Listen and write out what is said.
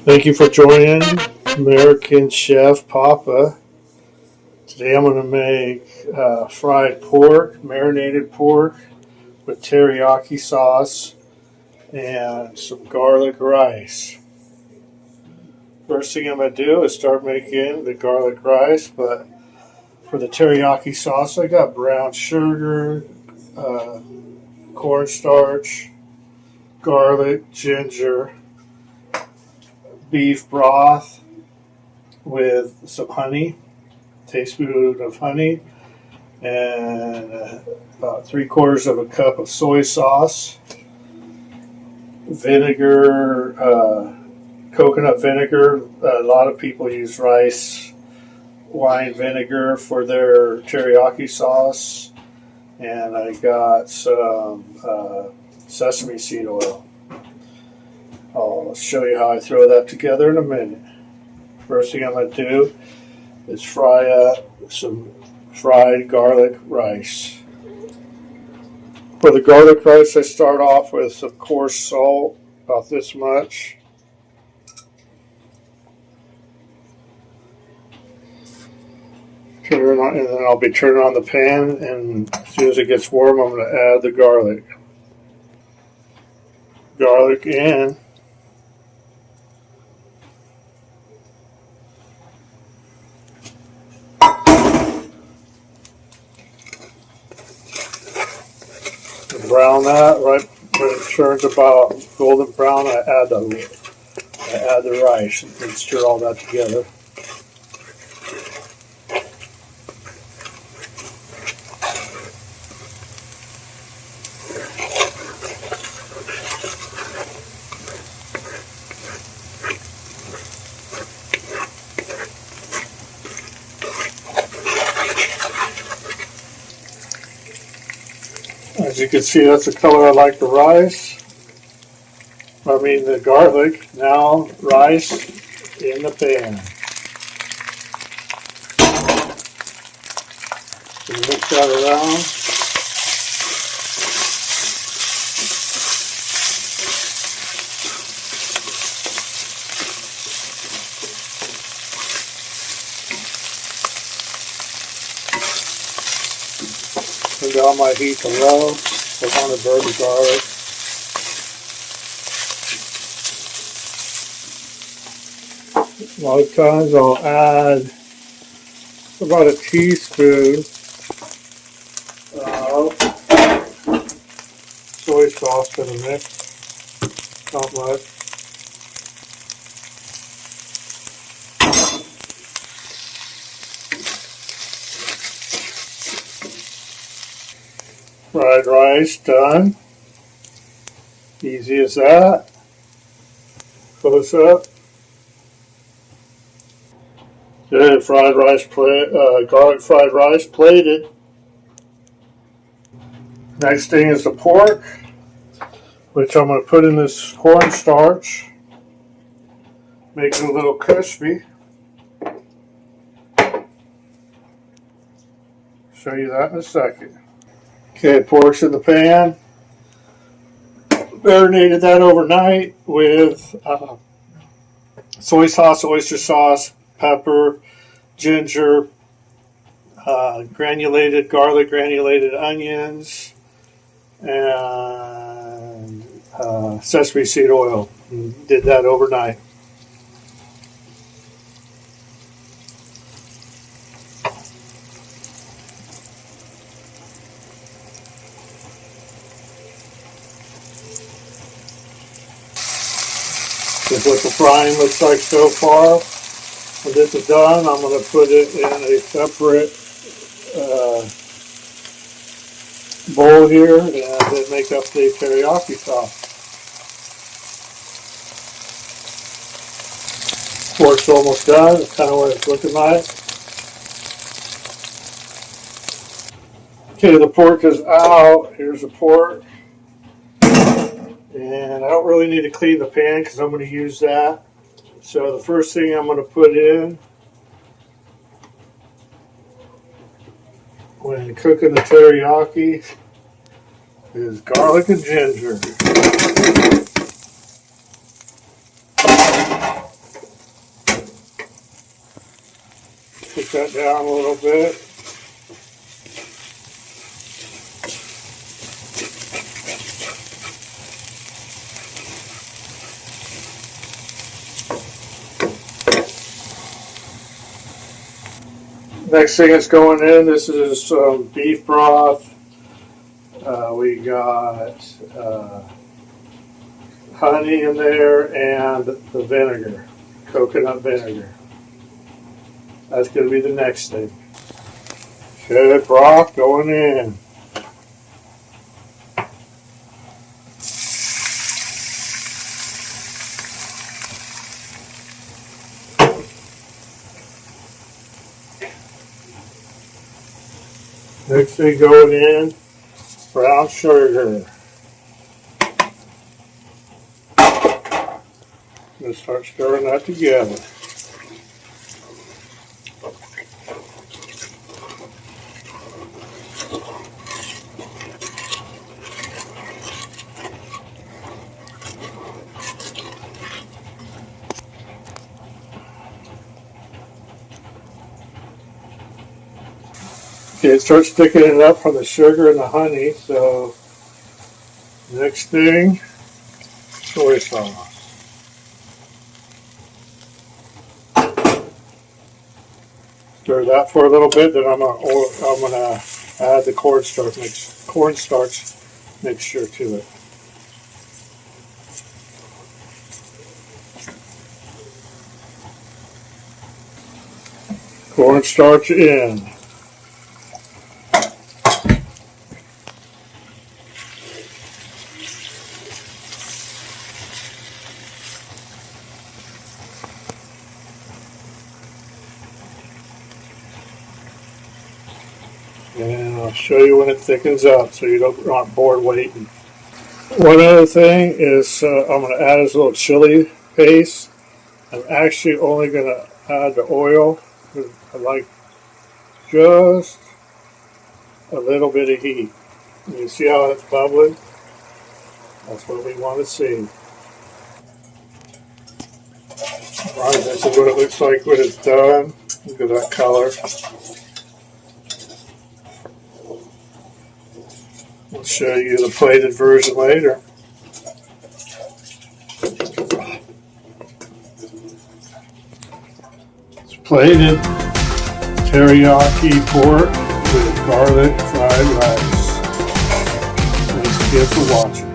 Thank you for joining American Chef Papa. Today I'm going to make fried pork, marinated pork with teriyaki sauce and some garlic rice. First thing I'm going to do is start making the garlic rice, but for the teriyaki sauce I got brown sugar, cornstarch, garlic, ginger, beef broth with some honey, tablespoon of honey, and about 3/4 of a cup of soy sauce, vinegar, coconut vinegar. A lot of people use rice wine vinegar for their teriyaki sauce, and I got some sesame seed oil. I'll show you how I throw that together in a minute. First thing I'm going to do is fry up some fried garlic rice. For the garlic rice, I start off with some coarse salt, about this much. Turn on, and then I'll be turning on the pan, and as soon as it gets warm, I'm going to add the garlic. Garlic in. Brown that right when it turns about golden brown. I add the rice and stir all that together. As you can see, that's the color I like the rice. The garlic. Now rice in the pan. So mix that around. Turn down my heat to low. I want to burn the garlic. A lot of times I'll add about a teaspoon of soy sauce to the mix. Not much. Fried rice done. Easy as that. Close up. Good garlic fried rice plated. Next thing is the pork, which I'm going to put in this cornstarch. Make it a little crispy. Show you that in a second. Okay, pork's in the pan. Marinated that overnight with soy sauce, oyster sauce, pepper, ginger, granulated garlic, granulated onions, and sesame seed oil. Did that overnight. This is what the frying looks like so far. When this is done, I'm going to put it in a separate bowl here and then make up the teriyaki sauce. Pork's almost done. That's kind of what it's looking like. Okay, the pork is out. Here's the pork. And I don't really need to clean the pan because I'm going to use that. So the first thing I'm going to put in when cooking the teriyaki is garlic and ginger. Take that down a little bit. Next thing that's going in, this is some beef broth. We got honey in there and the vinegar, coconut vinegar. That's going to be the next thing. Good broth going in. Next thing going in, brown sugar. Gonna start stirring that together. Okay, it starts thickening up from the sugar and the honey, so next thing, soy sauce. Stir that for a little bit, then I'm gonna add the cornstarch mixture to it. Cornstarch in. And I'll show you when it thickens up so you aren't bored waiting. One other thing is I'm going to add this little chili paste. I'm actually only going to add the oil. I like just a little bit of heat. You see how it's bubbling? That's what we want to see. Alright, this is what it looks like when it's done. Look at that color. I'll show you the plated version later. It's plated teriyaki pork with garlic fried rice. Thanks again for watching.